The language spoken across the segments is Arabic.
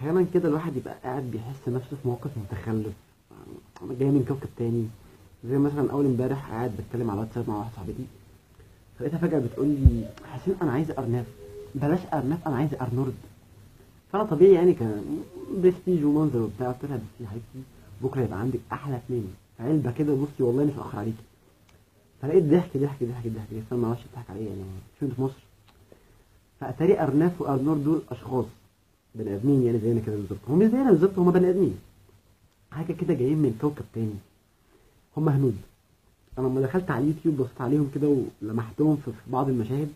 احيانا كده الواحد يبقى قاعد بيحس نفسه في موقف متخلف، جاي من كوكب تاني. زي مثلا اول امبارح قاعد بتكلم على واتساب مع واحده صاحبتي، فلقيتها فجاه بتقول لي حسين انا عايزه ارناف، بلاش ارناف انا عايزه ارنولد. فانا طبيعي يعني كان برستيج ومنظر وبتاع، قلت لها بس يا حبيبتي بكره يبقى عندك احلى اتنين في علبه كده، بصي والله مش هاخر عليكي. فلقيت ضحك ضحك ضحك ضحك، بس انا ما اعرفش اضحك عليه يعني، شو انت في مصر. فاتاري ارناف وارنولد دول اشخاص بني ادمين يعني زينا كده بالظبط، هم مش زينا بالظبط، هم بني ادمين حاجه كده جايين من كوكب تاني. هم هنود. انا لما دخلت على اليوتيوب بصيت عليهم كده ولمحت لهم في بعض المشاهد،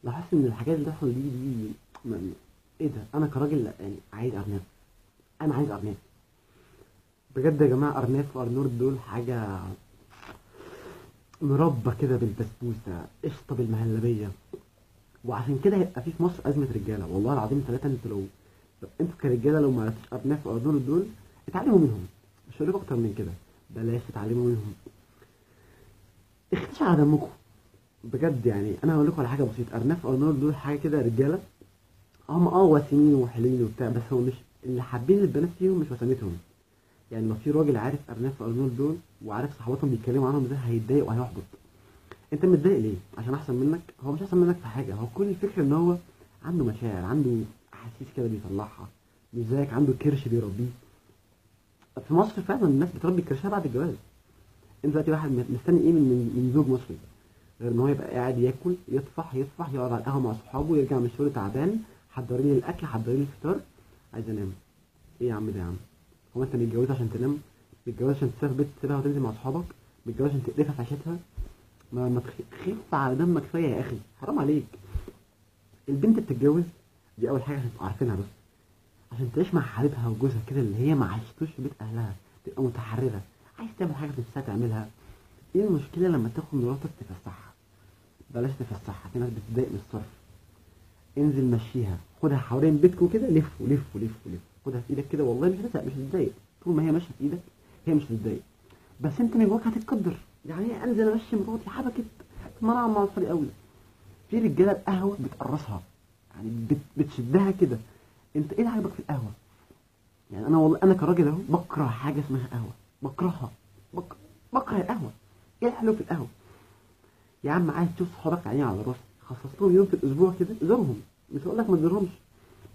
لاحظت ان الحاجات اللي بتحصل دي م- ايه ده؟ انا كراجل لا يعني عايز ارناف، انا عايز ارناف بجد يا جماعه. ارناف وارنولد دول حاجه مربى كده بالبسبوسه، قشطه بالمهلبيه. وعشان كده هيبقى في مصر ازمه رجاله، والله العظيم ثلاثه. انتوا لو انتوا كرجاله لو ما عرفتوش ارناف وارنولد دول، اتعلموا منهم. مش هقول لكم اكتر من كده، بلاش تتعلموا منهم، اختشوا على دمكم بجد. يعني انا هقول لكم على حاجه بسيطه، ارناف وارنولد دول حاجه كده رجاله، هم وسيمين وحلوين وبتاع، بس هو مش اللي حابين البنات فيهم، مش وسامتهم. يعني لو في راجل عارف ارناف وارنولد دول وعارف صحباتهم بيتكلموا عنهم ده، هيتضايق وهيحبط. انت متضايق ليه؟ عشان احسن منك؟ هو مش احسن منك في حاجه، هو كل الفكره ان هو عنده مشاعر، عنده احاسيس كده بيطلعها، مش زيك عنده كرش بيربيه. في مصر فعلا الناس بتربي كرشها بعد الجواز. انت دلوقتي واحد مستني ايه من زوج مصري، غير ان هو يبقى قاعد ياكل يطفح يطفح، يقعد على القهوه مع صحابه، يرجع من الشغل تعبان، حضري لي الاكل، حضري لي الفطار، عايز انام. ايه يا عم ده يا عم؟ هو انت متجوز عشان تنام؟ متجوز عشان تسافر بيت تسيبها وتنزل مع صحابك؟ متجوز عشان تقرفها في عيشتها؟ ما تخف على دمك شويه يا اخي، حرام عليك. البنت بتتجوز دي اول حاجه عشان تبقوا عارفينها، بس عشان تعيش مع حبيبها وجوزها كده اللي هي ما عاشتوش في بيت اهلها، تبقى متحرره، عايز تعمل حاجه في نفسها تعملها. ايه المشكله لما تاخد مراتك تفسحها؟ بلاش تفسحها، في ناس بتتضايق من الصرف. انزل مشيها، خدها حوالين بيتكم كده، لف ولف ولف ولف، خدها في ايدك كده، والله مش هتتضايق. طول ما هي ماشيه في ايدك هي مش هتتضايق، بس انت من جواك هتتقدر. يعني ايه انزل امشي مراتي حبكت؟ ما انا مع الفريق اولى. في رجاله القهوه بتقرصها، يعني بتشدها كده. انت ايه اللي عاجبك في القهوه؟ يعني انا والله انا كراجل اهو بكره حاجه اسمها قهوه، بكرهها. بك... بكره القهوه. ايه الحلو في القهوه؟ يا عم عايز تشوف صحابك عيني على راسي، خصص لهم يوم في الاسبوع كده زورهم، مش هقول لك ما تزورهمش،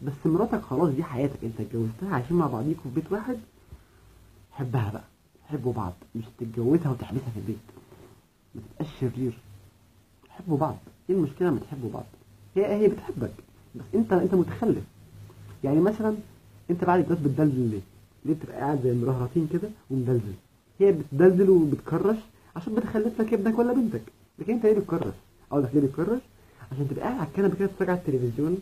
بس مراتك خلاص دي حياتك، انت اتجوزتها عايشين مع بعضيكوا في بيت واحد، حبها بقى، حبوا بعض، مش تتجوزها وتحبسها في البيت. ما تبقاش شرير، حبوا بعض. ايه المشكله لما تحبوا بعض؟ هي بتحبك، بس انت متخلف. يعني مثلا انت بعد الجواز بتدلدل ليه؟ ليه بتبقى قاعد زي المراهرتين كده ومدلدل؟ هي بتدلدل وبتكرش عشان بتخلف لك ابنك ولا بنتك، لكن انت ليه بتكرش؟ اقول لك ليه بتكرش؟ عشان تبقى قاعد على الكنبه كده بتتفرج على التلفزيون.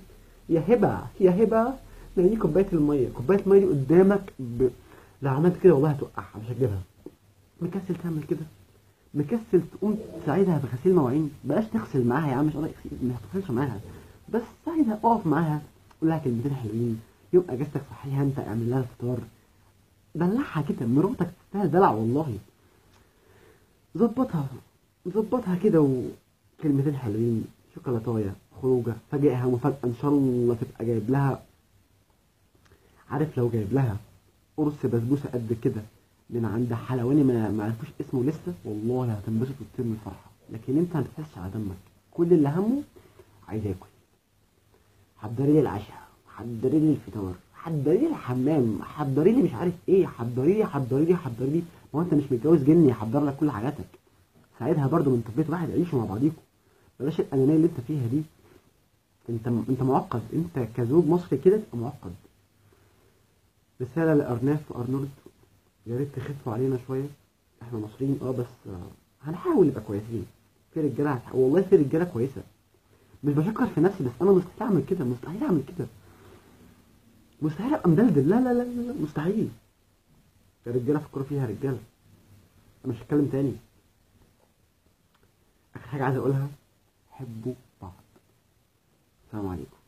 يا هبه يا هبه، دي كوبايه الميه، كوبايه الميه دي قدامك لو عملت كده والله هتوقعها مش هتجيبها. مكسل تعمل كده، مكسل تقوم تساعدها بغسيل مواعين، بلاش تغسل معاها يا عم، مش قصدك ما تغسلش معاها، بس ساعدها، اقف معاها، قول لها كلمتين حلوين، يوم اجازتك صحيها انت اعمل لها الفطار، دلعها كده. مراتك تستاهل دلع والله. ظبطها، ظبطها كده، وكلمتين حلوين، شوكولاتايه، خروجه، فاجئها مفاجأة ان شاء الله تبقى جايب لها، عارف لو جايب لها قرص بسبوسه قد كده من عند حلواني ما عرفوش اسمه لسه، والله هتنبسط وتطير من الفرحه. لكن انت ما بتحسش على دمك، كل اللي همه عايز ياكل. حضري لي العشاء، حضري لي الفطار، حضري لي الحمام، حضري لي مش عارف ايه، حضري لي حضري لي حضري لي. ما هو انت مش متجوز جني يحضر لك كل حاجاتك، ساعدها برضو من بيت واحد، عيشوا مع بعضيكم. بلاش الانانيه اللي انت فيها دي. انت معقد، انت كزوج مصري كده تبقى معقد. رساله لارناف وارنولد، يا ريت تخفوا علينا شويه، احنا مصريين بس هنحاول نبقى كويسين. في رجاله والله في رجاله كويسه، مش بشكر في نفسي، بس انا مستحيل اعمل كده، مستحيل اعمل كده، مستحيل ابقى مدلدل، لا لا لا لا، مستحيل. الرجاله فكروا فيها رجاله. انا مش هتكلم تاني. اخر حاجه عايز اقولها، حبوا بعض. السلام عليكم.